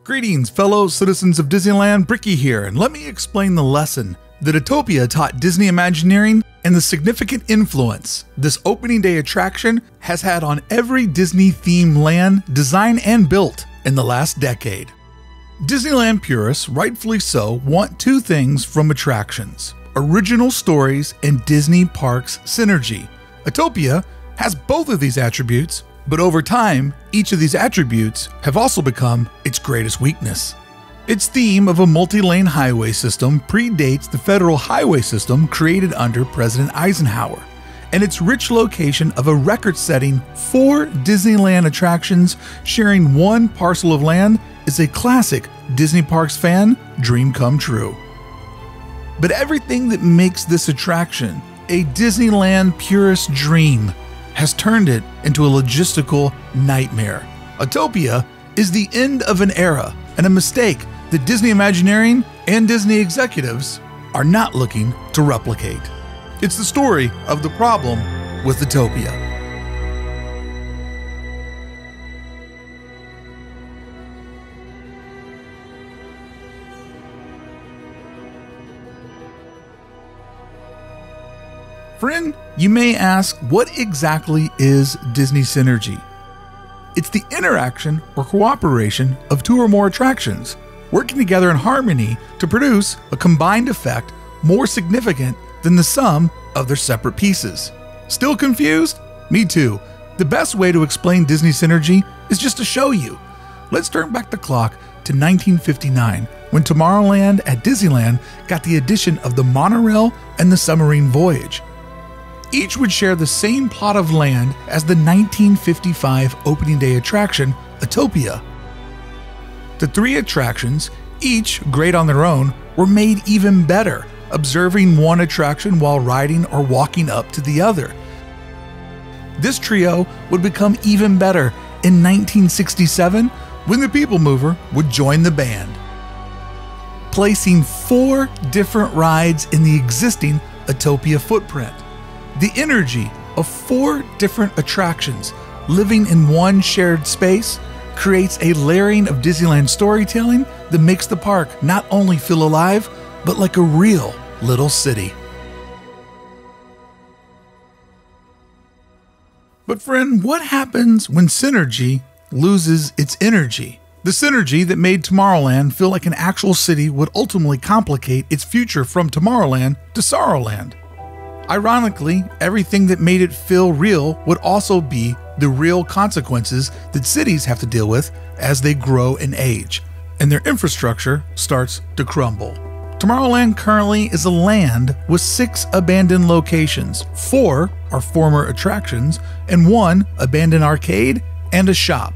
Greetings, fellow citizens of Disneyland. Bricky here, and let me explain the lesson that Autopia taught Disney Imagineering and the significant influence this opening day attraction has had on every Disney-themed land designed and built in the last decade. Disneyland purists, rightfully so, want two things from attractions: original stories and Disney Parks synergy. Autopia has both of these attributes, but over time, each of these attributes have also become its greatest weakness. Its theme of a multi-lane highway system predates the federal highway system created under President Eisenhower, and its rich location of a record-setting 4 Disneyland attractions sharing one parcel of land is a classic Disney Parks fan dream come true. But everything that makes this attraction a Disneyland purist dream has turned it into a logistical nightmare. Autopia is the end of an era and a mistake that Disney Imagineering and Disney executives are not looking to replicate. It's the story of the problem with Autopia. Friend, you may ask, what exactly is Disney Synergy? It's the interaction or cooperation of 2 or more attractions working together in harmony to produce a combined effect more significant than the sum of their separate pieces. Still confused? Me too. The best way to explain Disney Synergy is just to show you. Let's turn back the clock to 1959, when Tomorrowland at Disneyland got the addition of the Monorail and the Submarine Voyage. Each would share the same plot of land as the 1955 opening day attraction, Autopia. The 3 attractions, each great on their own, were made even better, observing one attraction while riding or walking up to the other. This trio would become even better in 1967 when the People Mover would join the band, placing 4 different rides in the existing Autopia footprint. The energy of 4 different attractions living in one shared space creates a layering of Disneyland storytelling that makes the park not only feel alive, but like a real little city. But friend, what happens when synergy loses its energy? The synergy that made Tomorrowland feel like an actual city would ultimately complicate its future from Tomorrowland to Sorrowland. Ironically, everything that made it feel real would also be the real consequences that cities have to deal with as they grow and age, and their infrastructure starts to crumble. Tomorrowland currently is a land with 6 abandoned locations. 4 are former attractions, and 1 abandoned arcade and a shop.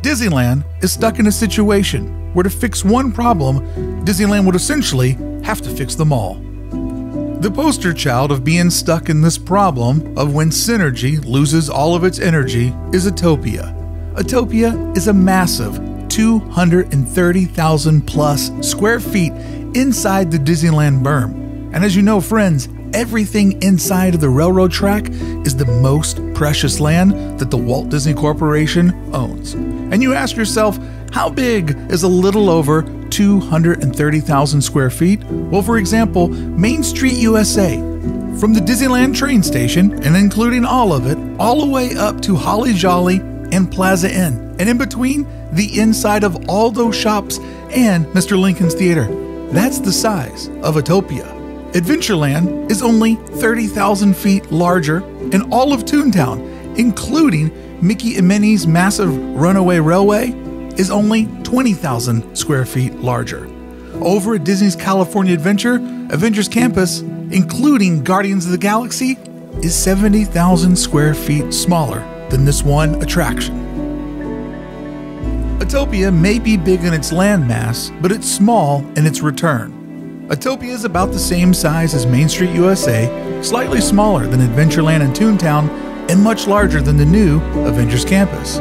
Disneyland is stuck in a situation where to fix one problem, Disneyland would essentially have to fix them all. The poster child of being stuck in this problem of when synergy loses all of its energy is Autopia. Autopia is a massive 230,000 plus square feet inside the Disneyland berm. And as you know, friends, everything inside of the railroad track is the most precious land that the Walt Disney Corporation owns. And you ask yourself, how big is a little over 230,000 square feet? Well, for example, Main Street USA, from the Disneyland train station, and including all of it, all the way up to Holly Jolly and Plaza Inn, and in between, the inside of all those shops and Mr. Lincoln's Theater. That's the size of Autopia. Adventureland is only 30,000 feet larger, and all of Toontown, including Mickey and Minnie's massive runaway railway, is only 20,000 square feet larger. Over at Disney's California Adventures Campus, including Guardians of the Galaxy, is 70,000 square feet smaller than this one attraction. Autopia may be big in its landmass, but it's small in its return. Autopia is about the same size as Main Street USA, slightly smaller than Adventureland and Toontown, and much larger than the new Avengers Campus.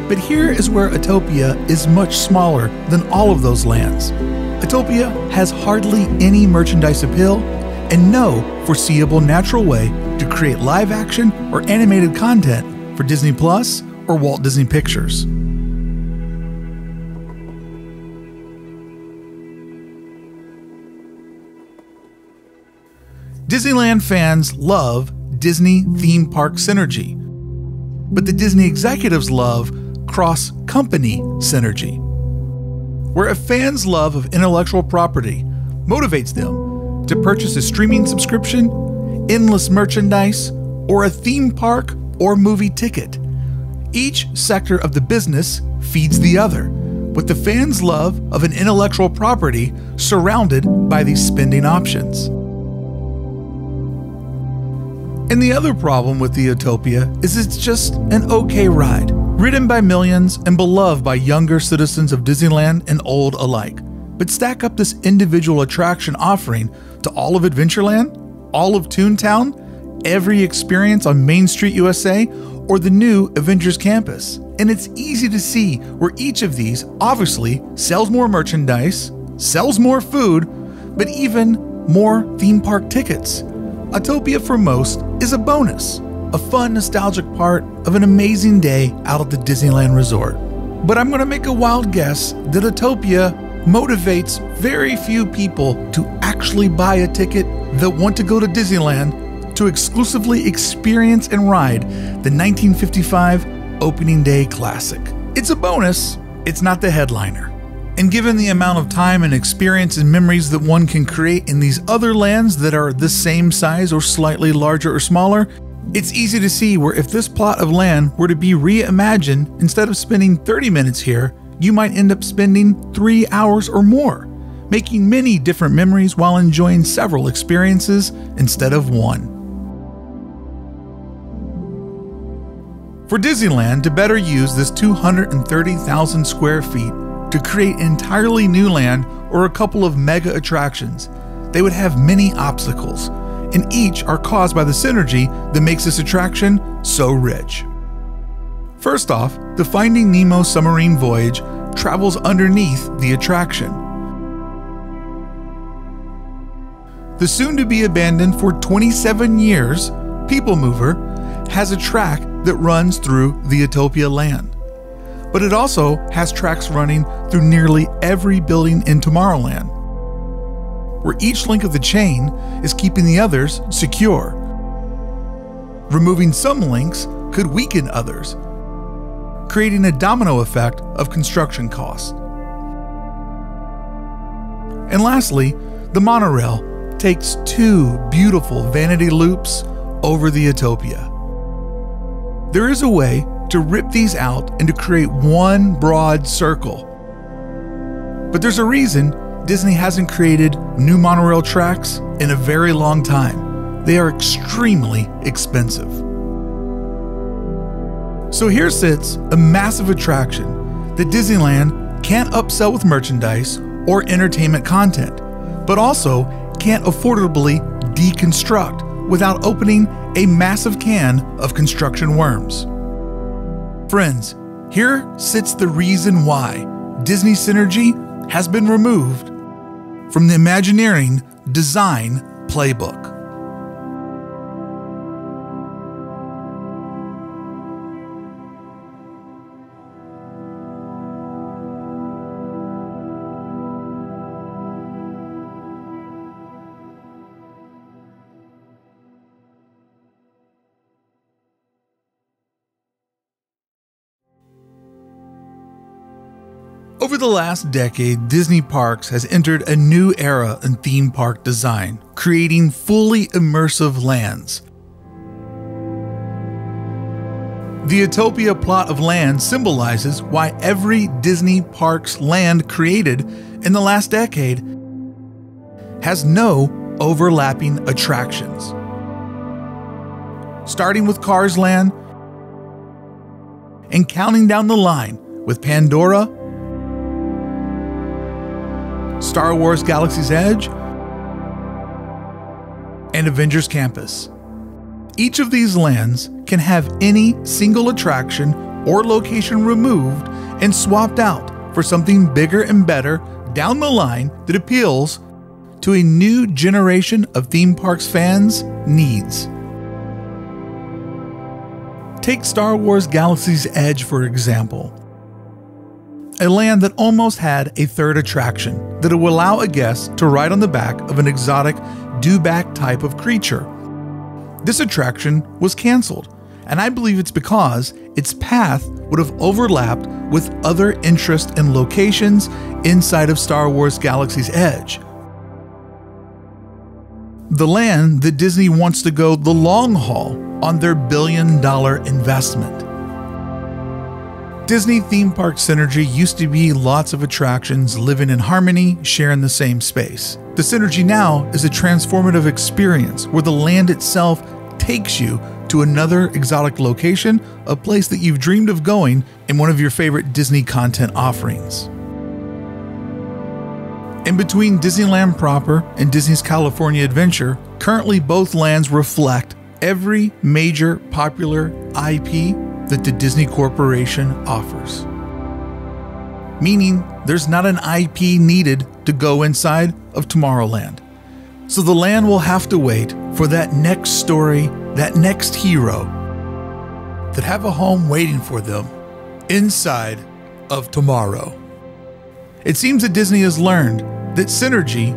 But here is where Autopia is much smaller than all of those lands. Autopia has hardly any merchandise appeal and no foreseeable natural way to create live action or animated content for Disney Plus or Walt Disney Pictures. Disneyland fans love Disney theme park synergy, but the Disney executives love cross-company synergy, where a fan's love of intellectual property motivates them to purchase a streaming subscription, endless merchandise, or a theme park or movie ticket. Each sector of the business feeds the other, with the fans' love of an intellectual property surrounded by these spending options. And the other problem with the Autopia is it's just an okay ride, ridden by millions and beloved by younger citizens of Disneyland and old alike. But stack up this individual attraction offering to all of Adventureland, all of Toontown, every experience on Main Street USA, or the new Avengers Campus, and it's easy to see where each of these obviously sells more merchandise, sells more food, but even more theme park tickets. Autopia for most is a bonus, a fun, nostalgic part of an amazing day out at the Disneyland Resort. But I'm going to make a wild guess that Autopia motivates very few people to actually buy a ticket that want to go to Disneyland to exclusively experience and ride the 1955 opening day classic. It's a bonus, it's not the headliner. And given the amount of time and experience and memories that one can create in these other lands that are the same size or slightly larger or smaller, it's easy to see where if this plot of land were to be reimagined, instead of spending 30 minutes here, you might end up spending 3 hours or more, making many different memories while enjoying several experiences instead of one. For Disneyland to better use this 230,000 square feet to create entirely new land or a couple of mega attractions, they would have many obstacles, and each are caused by the synergy that makes this attraction so rich. First off, the Finding Nemo Submarine Voyage travels underneath the attraction. The soon-to-be abandoned for 27 years People Mover has a track that runs through the Autopia land, but it also has tracks running through nearly every building in Tomorrowland, where each link of the chain is keeping the others secure. Removing some links could weaken others, creating a domino effect of construction costs. And lastly, the monorail takes 2 beautiful vanity loops over the Autopia. There is a way to rip these out and to create one broad circle. But there's a reason Disney hasn't created new monorail tracks in a very long time. They are extremely expensive. So here sits a massive attraction that Disneyland can't upsell with merchandise or entertainment content, but also can't affordably deconstruct without opening a massive can of construction worms. Friends, here sits the reason why Disney Synergy has been removed from the Imagineering design playbook. Over the last decade, Disney Parks has entered a new era in theme park design, creating fully immersive lands. The Autopia plot of land symbolizes why every Disney Parks land created in the last decade has no overlapping attractions. Starting with Cars Land and counting down the line with Pandora, Star Wars Galaxy's Edge, and Avengers Campus. Each of these lands can have any single attraction or location removed and swapped out for something bigger and better down the line that appeals to a new generation of theme parks fans' needs. Take Star Wars Galaxy's Edge, for example. A land that almost had a third attraction that would allow a guest to ride on the back of an exotic do-back type of creature. This attraction was canceled, and I believe it's because its path would have overlapped with other interest and locations inside of Star Wars Galaxy's Edge. The land that Disney wants to go the long haul on their billion-dollar investment. Disney Theme Park Synergy used to be lots of attractions living in harmony, sharing the same space. The Synergy now is a transformative experience where the land itself takes you to another exotic location, a place that you've dreamed of going in one of your favorite Disney content offerings. In between Disneyland proper and Disney's California Adventure, currently both lands reflect every major popular IP that the Disney Corporation offers. Meaning there's not an IP needed to go inside of Tomorrowland. So the land will have to wait for that next story, that next hero, that have a home waiting for them inside of tomorrow. It seems that Disney has learned that synergy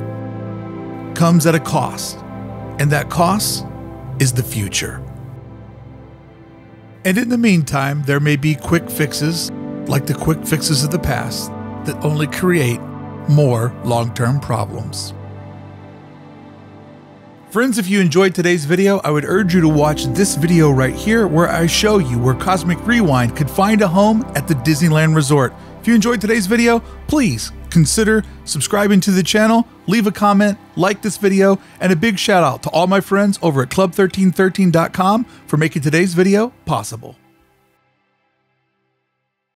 comes at a cost, and that cost is the future. And in the meantime, there may be quick fixes, like the quick fixes of the past, that only create more long-term problems. Friends, if you enjoyed today's video, I would urge you to watch this video right here where I show you where Cosmic Rewind could find a home at the Disneyland Resort. If you enjoyed today's video, please consider subscribing to the channel, leave a comment, like this video, and a big shout out to all my friends over at club1313.com for making today's video possible.